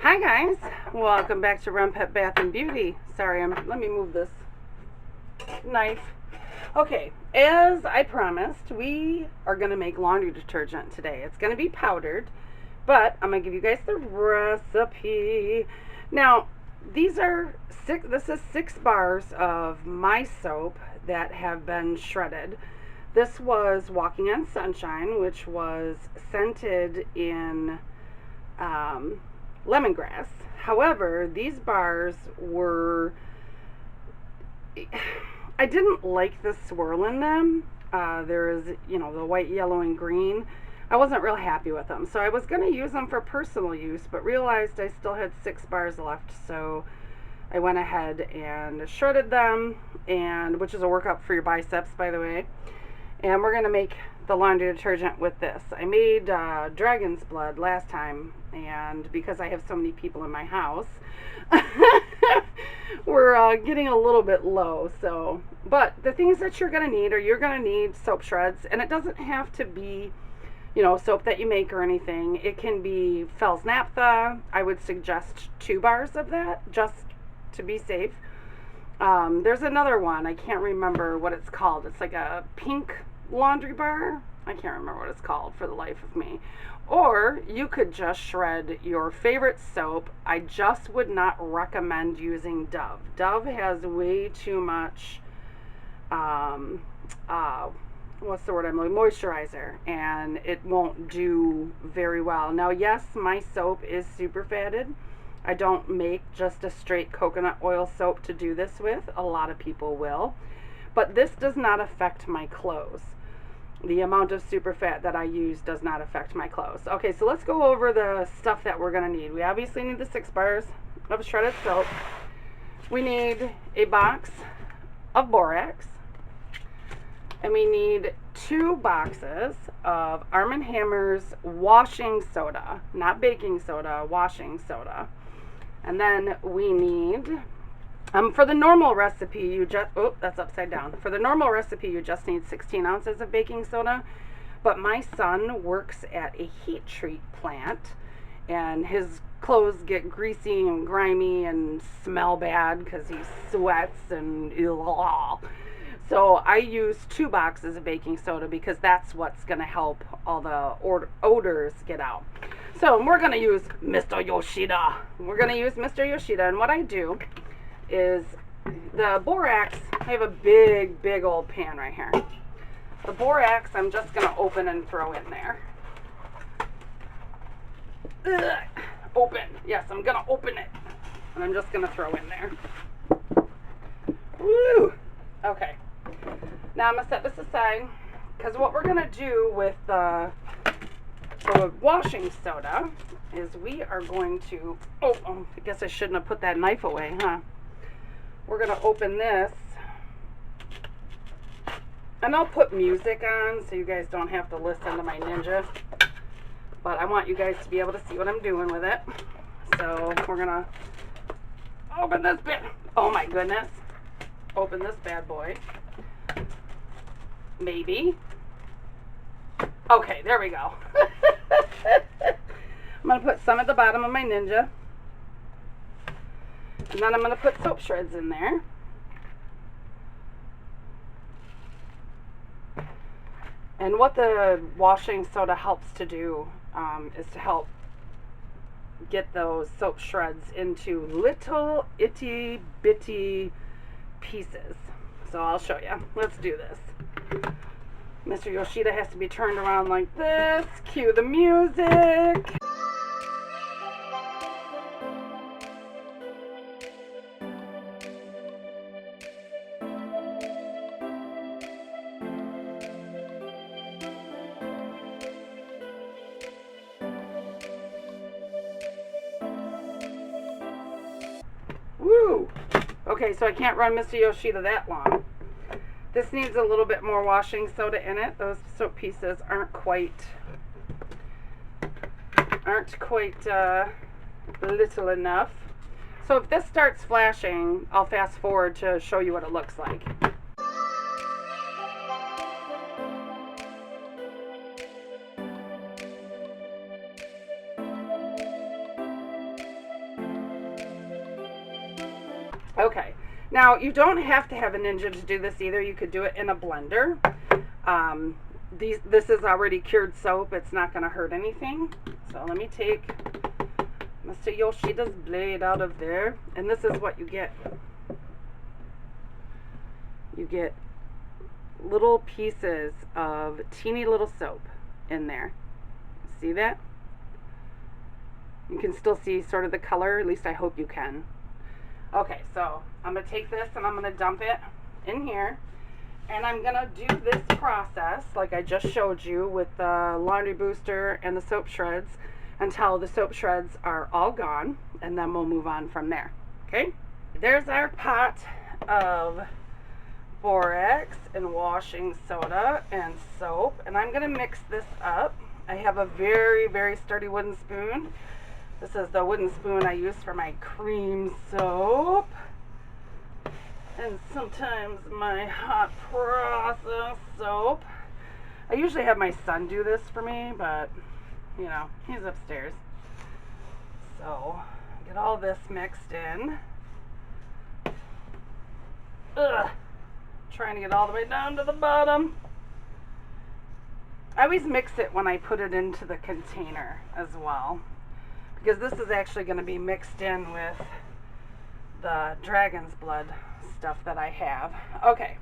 Hi guys, welcome back to Renpet Bath Beauty. Sorry, let me move this knife. Okay, as I promised, we are going to make laundry detergent today. It's going to be powdered, but I'm going to give you guys the recipe. Now, this is 6 bars of my soap that have been shredded. This was Walking on Sunshine, which was scented in lemongrass. However, these bars were, I didn't like the swirl in them. There's, the white, yellow, and green. I wasn't real happy with them. So I was going to use them for personal use, but realized I still had 6 bars left. So I went ahead and shredded them, and which is a workout for your biceps, by the way. And we're going to make the laundry detergent with this. I made dragon's blood last time, and because I have so many people in my house, we're getting a little bit low. So, but the things that you're going to need you're going to need soap shreds, and it doesn't have to be, soap that you make or anything. It can be Fels naphtha. I would suggest 2 bars of that, just to be safe. There's another one. I can't remember what it's called. It's like a pink laundry bar. I can't remember what it's called for the life of me. Or you could just shred your favorite soap. I just would not recommend using Dove. Dove has way too much what's the word I'm looking, moisturizer, and it won't do very well. Now, yes, my soap is super fatted. I don't make just a straight coconut oil soap to do this with. A lot of people will. But this does not affect my clothes. The amount of super fat that I use does not affect my clothes. Okay, so let's go over the stuff that we're going to need. We obviously need the 6 bars of shredded soap. We need a box of borax. And we need 2 boxes of Arm & Hammer's washing soda. Not baking soda, washing soda. And then we need, for the normal recipe, you just, that's upside down. For the normal recipe, you just need 16 ounces of baking soda. But my son works at a heat treat plant, and his clothes get greasy and grimy and smell bad because he sweats and ugh. So I use 2 boxes of baking soda because that's what's going to help all the odors get out. So we're going to use Mr. Yoshida. We're going to use Mr. Yoshida. And what I do is the borax, I have a big old pan right here. The borax I'm just going to open and throw in there. Ugh. Open. Yes, I'm going to open it. And I'm just going to throw in there. Woo! Okay. Now I'm going to set this aside because what we're going to do with the washing soda is we are going to, I guess I shouldn't have put that knife away, huh? We're going to open this, and I'll put music on so you guys don't have to listen to my ninja, but I want you guys to be able to see what I'm doing with it. So we're going to open this bit. Oh my goodness. Open this bad boy. Maybe. Okay, there we go. I'm going to put some at the bottom of my Ninja. And then I'm going to put soap shreds in there. And what the washing soda helps to do is to help get those soap shreds into little itty bitty pieces. So I'll show you. Let's do this. Mr. Yoshida has to be turned around like this. Cue the music. Woo! Okay, so I can't run Mr. Yoshida that long. This needs a little bit more washing soda in it. Those soap pieces aren't quite little enough. So if this starts flashing, I'll fast forward to show you what it looks like. Okay, now you don't have to have a Ninja to do this either. You could do it in a blender. This is already cured soap. It's not going to hurt anything. So let me take Mr. Yoshida's blade out of there. And this is what you get. You get little pieces of teeny little soap in there. See that? You can still see sort of the color. At least I hope you can. Okay, so I'm going to take this and I'm going to dump it in here. And I'm going to do this process like I just showed you with the laundry booster and the soap shreds until the soap shreds are all gone. And then we'll move on from there. Okay? There's our pot of borax and washing soda and soap. And I'm going to mix this up. I have a very, very sturdy wooden spoon. This is the wooden spoon I use for my cream soap. And sometimes my hot process soap. I usually have my son do this for me, but, you know, he's upstairs. So, get all this mixed in. Ugh. Trying to get all the way down to the bottom. I always mix it when I put it into the container as well, because this is actually going to be mixed in with the dragon's blood stuff that I have. Okay,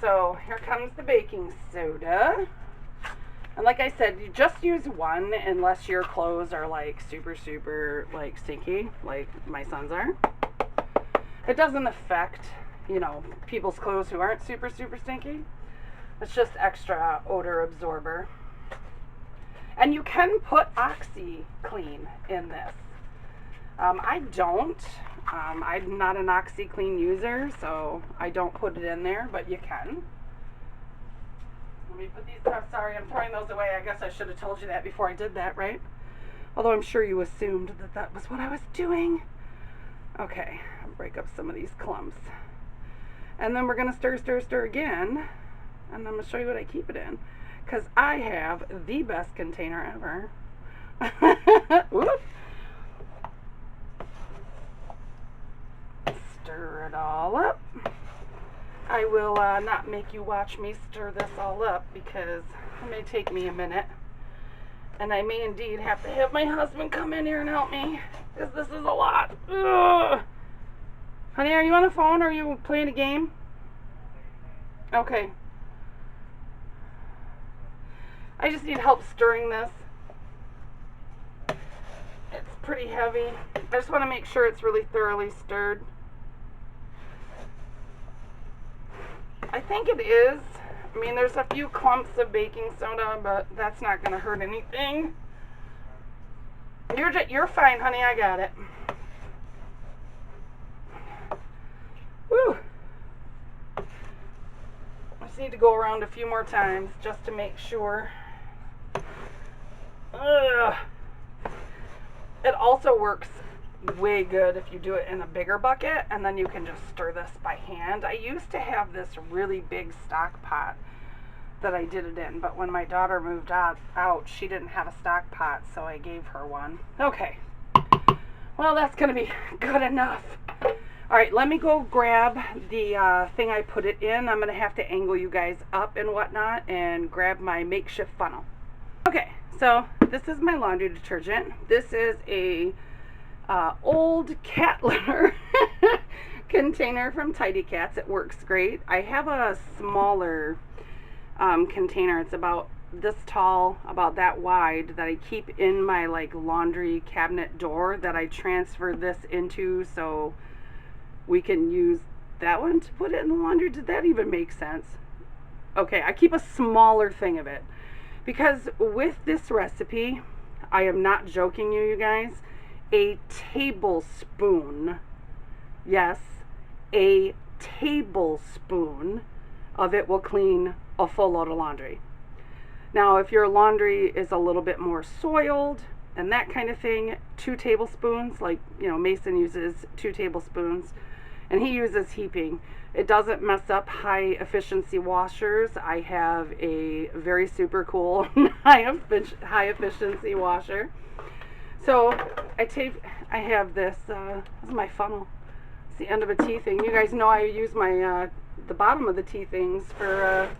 so here comes the baking soda. And like I said, you just use one unless your clothes are like super like stinky, like my son's are. It doesn't affect, you know, people's clothes who aren't super stinky. It's just extra odor absorber. And you can put OxyClean in this. I don't. I'm not an OxyClean user, so I don't put it in there, but you can. Let me put these, sorry, I'm throwing those away. I guess I should have told you that before I did that, right? Although I'm sure you assumed that that was what I was doing. Okay, I'll break up some of these clumps. And then we're going to stir again. And I'm going to show you what I keep it in. Because I have the best container ever. Whoop. Stir it all up. I will not make you watch me stir this all up because it may take me a minute. And I may indeed have to have my husband come in here and help me because this is a lot. Ugh. Honey, are you on the phone or are you playing a game? Okay. I just need help stirring this. It's pretty heavy. I just want to make sure it's really thoroughly stirred. I think it is. I mean, there's a few clumps of baking soda, but that's not going to hurt anything. You're fine, honey. I got it. Woo! I just need to go around a few more times just to make sure. Ugh. It also works way good if you do it in a bigger bucket, and then you can just stir this by hand. I used to have this really big stock pot that I did it in, but when my daughter moved out, she didn't have a stock pot, so I gave her one. Okay. Well, that's going to be good enough. All right, let me go grab the thing I put it in. I'm going to have to angle you guys up and whatnot and grab my makeshift funnel. Okay, so this is my laundry detergent. This is a old cat litter container from Tidy Cats. It works great. I have a smaller container. It's about this tall, about that wide, that I keep in my like laundry cabinet door that I transfer this into so we can use that one to put it in the laundry. Did that even make sense? Okay, I keep a smaller thing of it because with this recipe, I am not joking you guys, a tablespoon, yes, a tablespoon of it will clean a full load of laundry. Now, if your laundry is a little bit more soiled and that kind of thing, 2 tablespoons, like, you know, Mason uses 2 tablespoons, and he uses heaping. It doesn't mess up high efficiency washers. I have a very super cool high efficiency washer. So I have this, this is my funnel. It's the end of a tea thing. You guys know I use my the bottom of the tea things for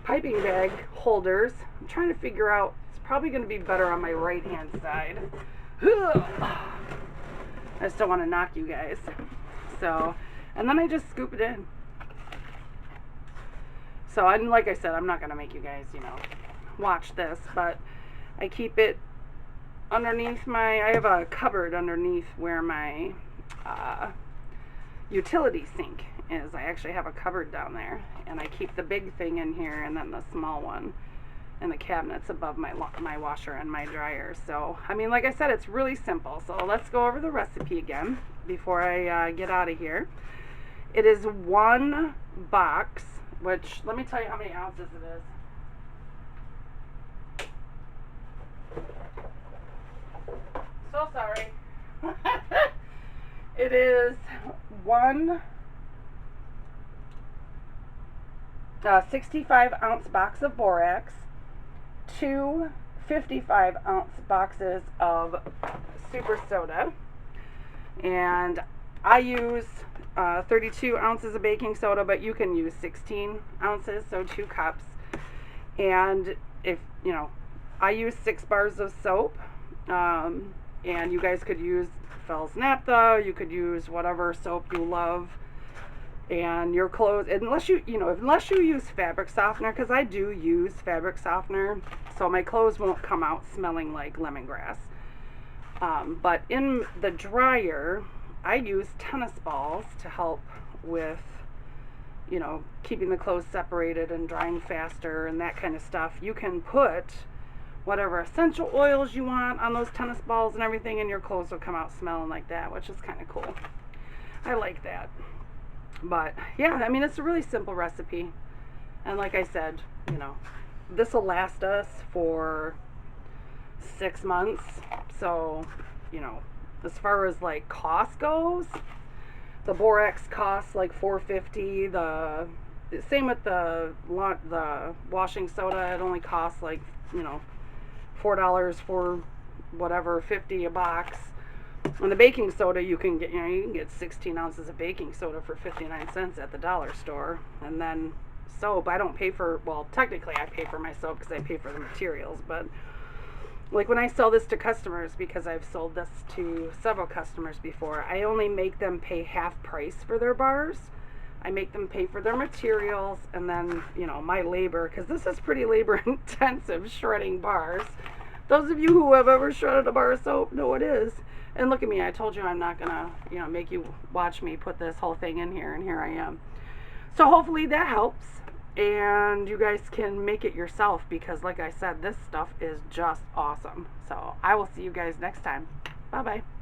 piping bag holders. I'm trying to figure out, it's probably going to be better on my right hand side. I just don't want to knock you guys. So, and then I just scoop it in. So, and like I said, I'm not going to make you guys, you know, watch this, but I keep it underneath my, I have a cupboard underneath where my utility sink is. I actually have a cupboard down there, and I keep the big thing in here and then the small one in the cabinets above my washer and my dryer. So, I mean, like I said, it's really simple. So let's go over the recipe again before I get out of here. It is 1 box, which, let me tell you how many ounces it is. So sorry. It is 1 65-ounce box of borax, 2 55-ounce boxes of super soda, and I use 32 ounces of baking soda, but you can use 16 ounces, so 2 cups. And if, you know, I use 6 bars of soap, and you guys could use Fels Naphtha, you could use whatever soap you love. And your clothes, unless you use fabric softener, because I do use fabric softener, so my clothes won't come out smelling like lemongrass. But in the dryer, I use tennis balls to help with, you know, keeping the clothes separated and drying faster and that kind of stuff. You can put whatever essential oils you want on those tennis balls and everything, and your clothes will come out smelling like that, which is kind of cool. I like that. But yeah, I mean, it's a really simple recipe, and like I said, you know, this will last us for 6 months. So, you know, as far as like cost goes, the borax costs like $4.50. The same with the washing soda. It only costs like, you know, $4 for whatever, 50 a box. And the baking soda, you can get, you know, you can get 16 ounces of baking soda for 59 cents at the dollar store. And then soap, I don't pay for, well, technically I pay for my soap because I pay for the materials, but like when I sell this to customers, because I've sold this to several customers before, I only make them pay half price for their bars. I make them pay for their materials and then, you know, my labor, because this is pretty labor intensive, shredding bars. Those of you who have ever shredded a bar of soap know it is. And look at me, I told you I'm not gonna, you know, make you watch me put this whole thing in here, and here I am. So hopefully that helps, and you guys can make it yourself, because like I said, this stuff is just awesome. So I will see you guys next time. Bye bye.